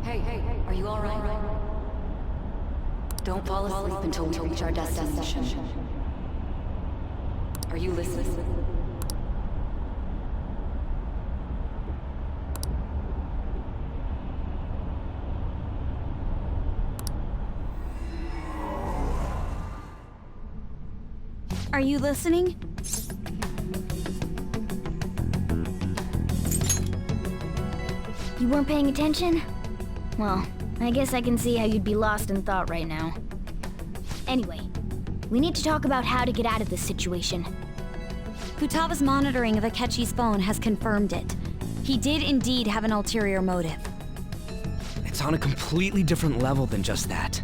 Hey, are you alright? Don't fall asleep until we reach our destination. Are you listening? Are you listening? You weren't paying attention? Well, I guess I can see how you'd be lost in thought right now. Anyway, we need to talk about how to get out of this situation. Futaba's monitoring of Akechi's phone has confirmed it. He did indeed have an ulterior motive. It's on a completely different level than just that.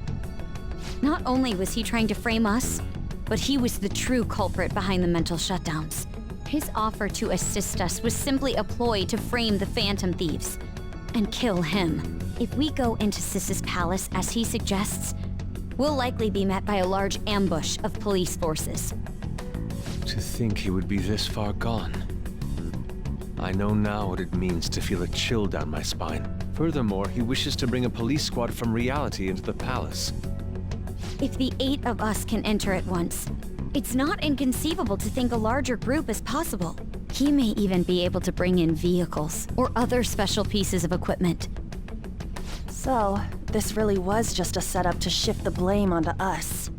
Not only was he trying to frame us, but he was the true culprit behind the mental shutdowns. His offer to assist us was simply a ploy to frame the Phantom Thieves and kill him. If we go into Sis's palace as he suggests, we'll likely be met by a large ambush of police forces. To think he would be this far gone. I know now what it means to feel a chill down my spine. Furthermore, he wishes to bring a police squad from reality into the palace. If the 8 of us can enter at once, it's not inconceivable to think a larger group is possible. He may even be able to bring in vehicles or other special pieces of equipment. So, this really was just a setup to shift the blame onto us.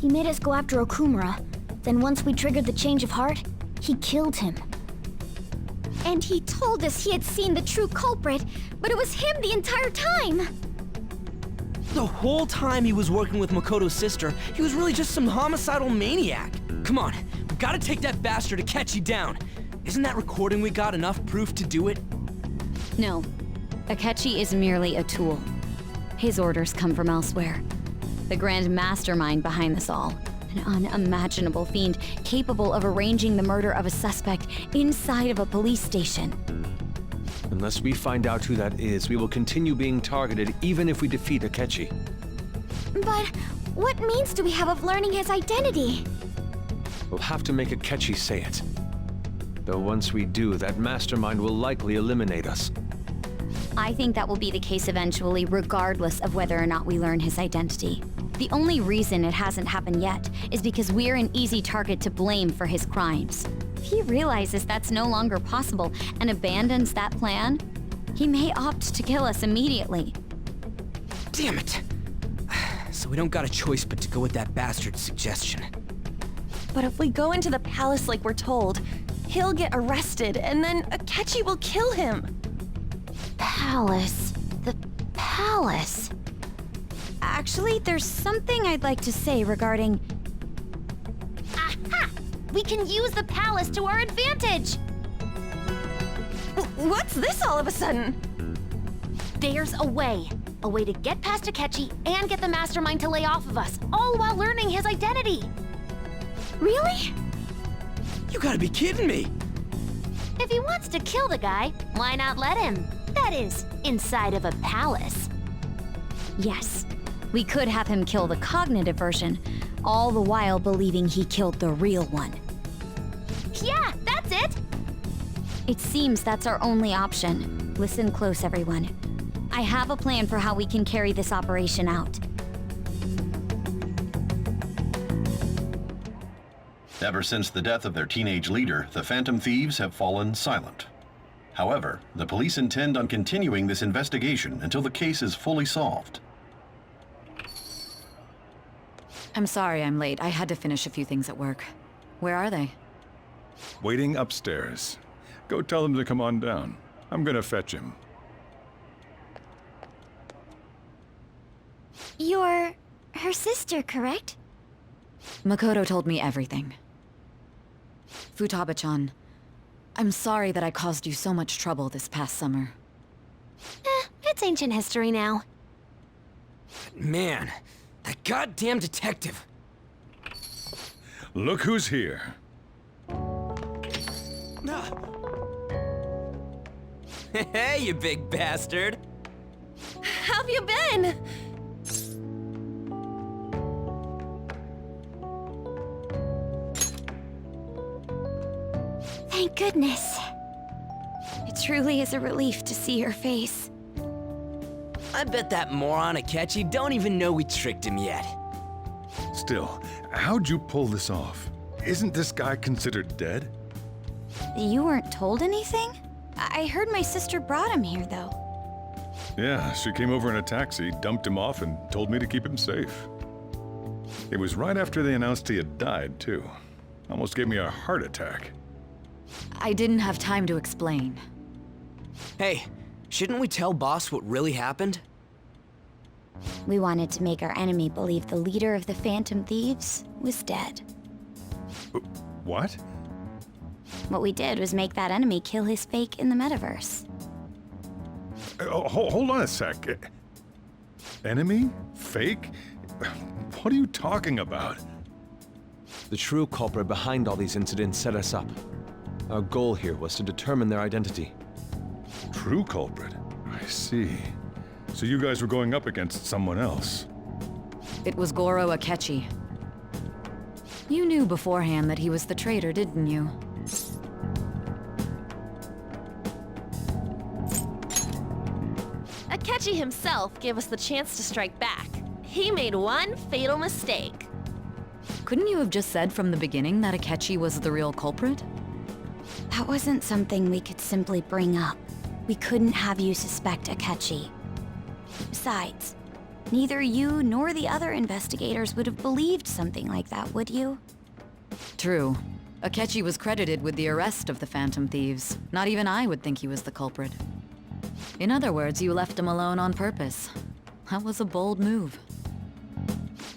He made us go after Okumura, then once we triggered the change of heart, he killed him. And he told us he had seen the true culprit, but it was him the entire time! The whole time he was working with Makoto's sister, he was really just some homicidal maniac. Come on, we gotta take that bastard Akechi down. Isn't that recording we got enough proof to do it? No, Akechi is merely a tool. His orders come from elsewhere. The grand mastermind behind this all. An unimaginable fiend capable of arranging the murder of a suspect inside of a police station. Unless we find out who that is, we will continue being targeted even if we defeat Akechi. But what means do we have of learning his identity? We'll have to make Akechi say it. Though once we do, that mastermind will likely eliminate us. I think that will be the case eventually, regardless of whether or not we learn his identity. The only reason it hasn't happened yet is because we're an easy target to blame for his crimes. If he realizes that's no longer possible and abandons that plan, he may opt to kill us immediately. Damn it. So we don't got a choice but to go with that bastard's suggestion. But if we go into the palace like we're told, he'll get arrested, and then Akechi will kill him. Palace. The palace. Actually, there's something I'd like to say regarding... Aha! We can use the palace to our advantage! What's this all of a sudden? There's a way. A way to get past Akechi and get the mastermind to lay off of us, all while learning his identity. Really? You gotta be kidding me. If he wants to kill the guy, why not let him? That is, inside of a palace. Yes, we could have him kill the cognitive version, all the while believing he killed the real one. Yeah, that's it! It seems that's our only option. Listen close, everyone. I have a plan for how we can carry this operation out. Ever since the death of their teenage leader, the Phantom Thieves have fallen silent. However, the police intend on continuing this investigation until the case is fully solved. I'm sorry I'm late. I had to finish a few things at work. Where are they? Waiting upstairs. Go tell them to come on down. I'm gonna fetch him. You're her sister, correct? Makoto told me everything. Futaba-chan, I'm sorry that I caused you so much trouble this past summer. It's ancient history now. Man, that goddamn detective. Look who's here. Hey, you big bastard. How have you been? Thank goodness. It truly is a relief to see your face. I bet that moron Akechi don't even know we tricked him yet. Still, how'd you pull this off? Isn't this guy considered dead? You weren't told anything? I heard my sister brought him here, though. Yeah, she came over in a taxi, dumped him off, and told me to keep him safe. It was right after they announced he had died, too. Almost gave me a heart attack. I didn't have time to explain. Hey, shouldn't we tell boss what really happened? We wanted to make our enemy believe the leader of the Phantom Thieves was dead. What? What we did was make that enemy kill his fake in the metaverse. Hold on a sec. Enemy? Fake? What are you talking about? The true culprit behind all these incidents set us up. Our goal here was to determine their identity. True culprit? I see. So you guys were going up against someone else. It was Goro Akechi. You knew beforehand that he was the traitor, didn't you? Akechi himself gave us the chance to strike back. He made one fatal mistake. Couldn't you have just said from the beginning that Akechi was the real culprit? That wasn't something we could simply bring up. We couldn't have you suspect Akechi. Besides, neither you nor the other investigators would have believed something like that, would you? True. Akechi was credited with the arrest of the Phantom Thieves. Not even I would think he was the culprit. In other words, you left him alone on purpose. That was a bold move.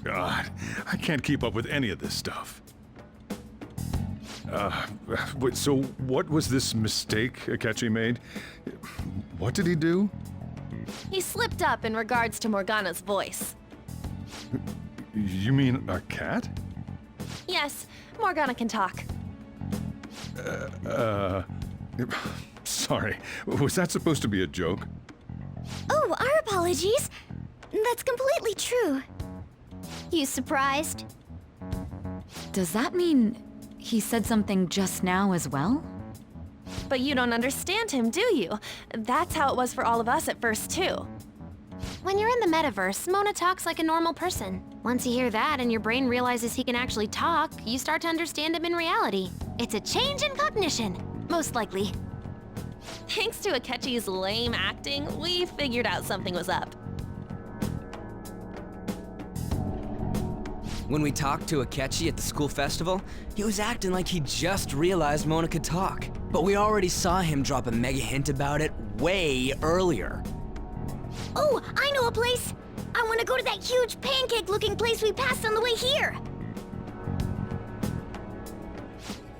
God, I can't keep up with any of this stuff. So what was this mistake Akechi made? What did he do? He slipped up in regards to Morgana's voice. You mean a cat? Yes, Morgana can talk. Sorry, was that supposed to be a joke? Oh, our apologies. That's completely true. You surprised? Does that mean he said something just now as well? But you don't understand him, do you? That's how it was for all of us at first, too. When you're in the metaverse, Mona talks like a normal person. Once you hear that and your brain realizes he can actually talk, you start to understand him in reality. It's a change in cognition, most likely. Thanks to Akechi's lame acting, we figured out something was up. When we talked to Akechi at the school festival, he was acting like he just realized Mona could talk. But we already saw him drop a mega hint about it way earlier. Oh, I know a place! I want to go to that huge pancake-looking place we passed on the way here!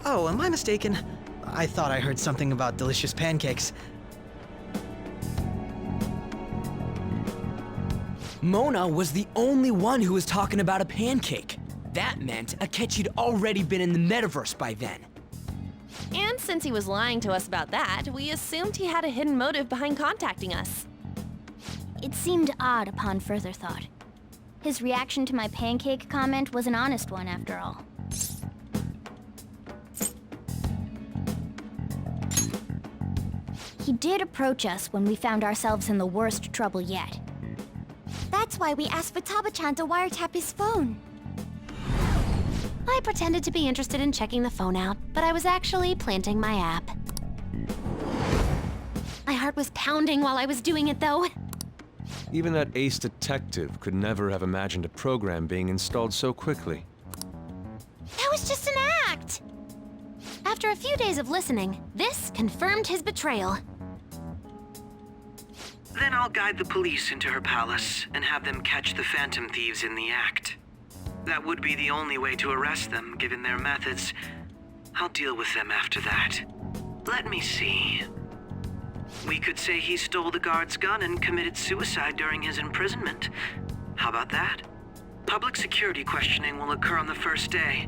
Oh, am I mistaken? I thought I heard something about delicious pancakes. Mona was the only one who was talking about a pancake. That meant Akechi'd already been in the metaverse by then. And since he was lying to us about that, we assumed he had a hidden motive behind contacting us. It seemed odd upon further thought. His reaction to my pancake comment was an honest one, after all. He did approach us when we found ourselves in the worst trouble yet. That's why we asked Futaba-chan to wiretap his phone. I pretended to be interested in checking the phone out, but I was actually planting my app. My heart was pounding while I was doing it, though. Even that ace detective could never have imagined a program being installed so quickly. That was just an act! After a few days of listening, this confirmed his betrayal. Then I'll guide the police into her palace and have them catch the Phantom Thieves in the act. That would be the only way to arrest them, given their methods. I'll deal with them after that. Let me see. We could say he stole the guard's gun and committed suicide during his imprisonment. How about that? Public security questioning will occur on the first day.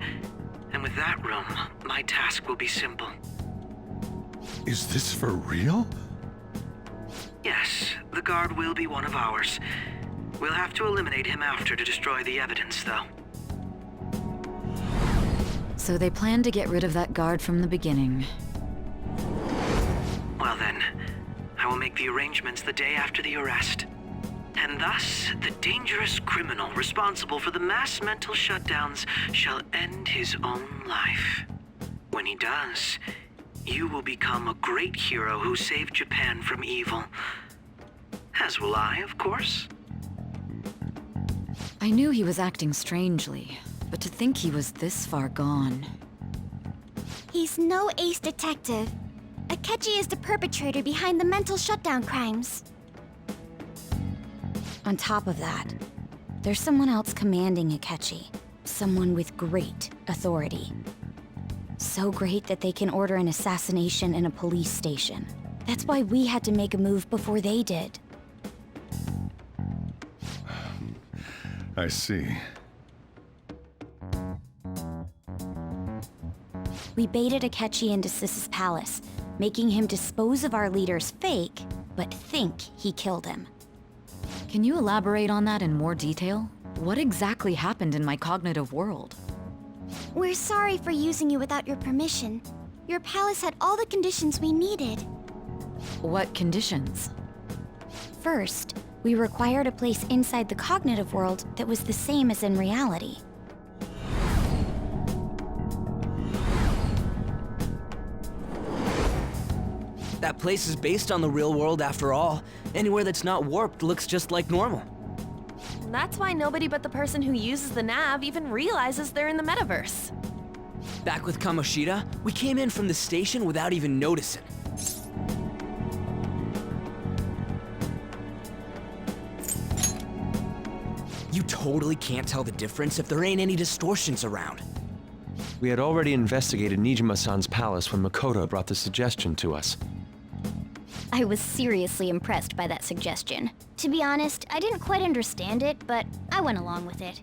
And with that room, my task will be simple. Is this for real? Yes, the guard will be one of ours. We'll have to eliminate him after to destroy the evidence, though. So they planned to get rid of that guard from the beginning. Well then, I will make the arrangements the day after the arrest. And thus, the dangerous criminal responsible for the mass mental shutdowns shall end his own life. When he does, you will become a great hero who saved Japan from evil. As will I, of course. I knew he was acting strangely, but to think he was this far gone. He's no ace detective. Akechi is the perpetrator behind the mental shutdown crimes. On top of that, there's someone else commanding Akechi. Someone with great authority. So great that they can order an assassination in a police station. That's why we had to make a move before they did. I see. We baited Akechi into Sis's palace, making him dispose of our leader's fake, but think he killed him. Can you elaborate on that in more detail? What exactly happened in my cognitive world? We're sorry for using you without your permission. Your palace had all the conditions we needed. What conditions? First, we required a place inside the cognitive world that was the same as in reality. That place is based on the real world after all. Anywhere that's not warped looks just like normal. That's why nobody but the person who uses the nav even realizes they're in the metaverse. Back with Kamoshida, we came in from the station without even noticing. You totally can't tell the difference if there ain't any distortions around. We had already investigated Nijima-san's palace when Makoto brought the suggestion to us. I was seriously impressed by that suggestion. To be honest, I didn't quite understand it, but I went along with it.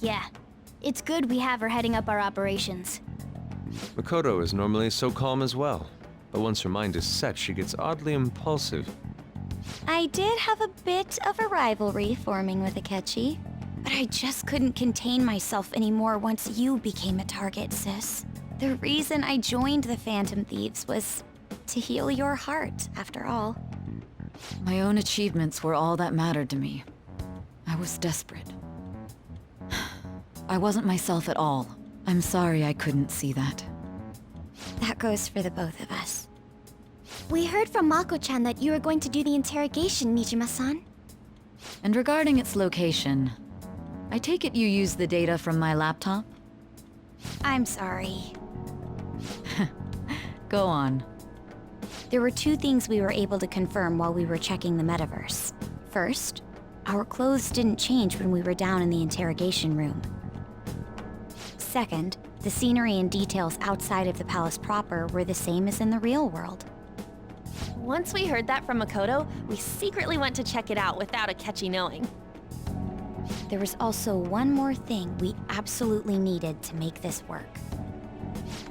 Yeah, it's good we have her heading up our operations. Makoto is normally so calm as well, but once her mind is set, she gets oddly impulsive. I did have a bit of a rivalry forming with Akechi, but I just couldn't contain myself anymore once you became a target, sis. The reason I joined the Phantom Thieves was to heal your heart, after all. My own achievements were all that mattered to me. I was desperate. I wasn't myself at all. I'm sorry I couldn't see that. That goes for the both of us. We heard from Mako-chan that you were going to do the interrogation, Nijima-san. And regarding its location, I take it you used the data from my laptop? I'm sorry. Go on. There were two things we were able to confirm while we were checking the metaverse. First, our clothes didn't change when we were down in the interrogation room. Second, the scenery and details outside of the palace proper were the same as in the real world. Once we heard that from Makoto, we secretly went to check it out without Akechi knowing. There was also one more thing we absolutely needed to make this work.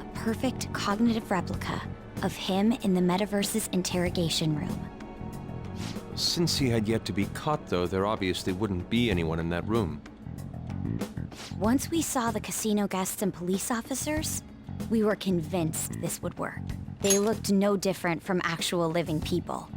A perfect cognitive replica of him in the metaverse's interrogation room. Since he had yet to be caught, though, there obviously wouldn't be anyone in that room. Once we saw the casino guests and police officers, we were convinced this would work. They looked no different from actual living people.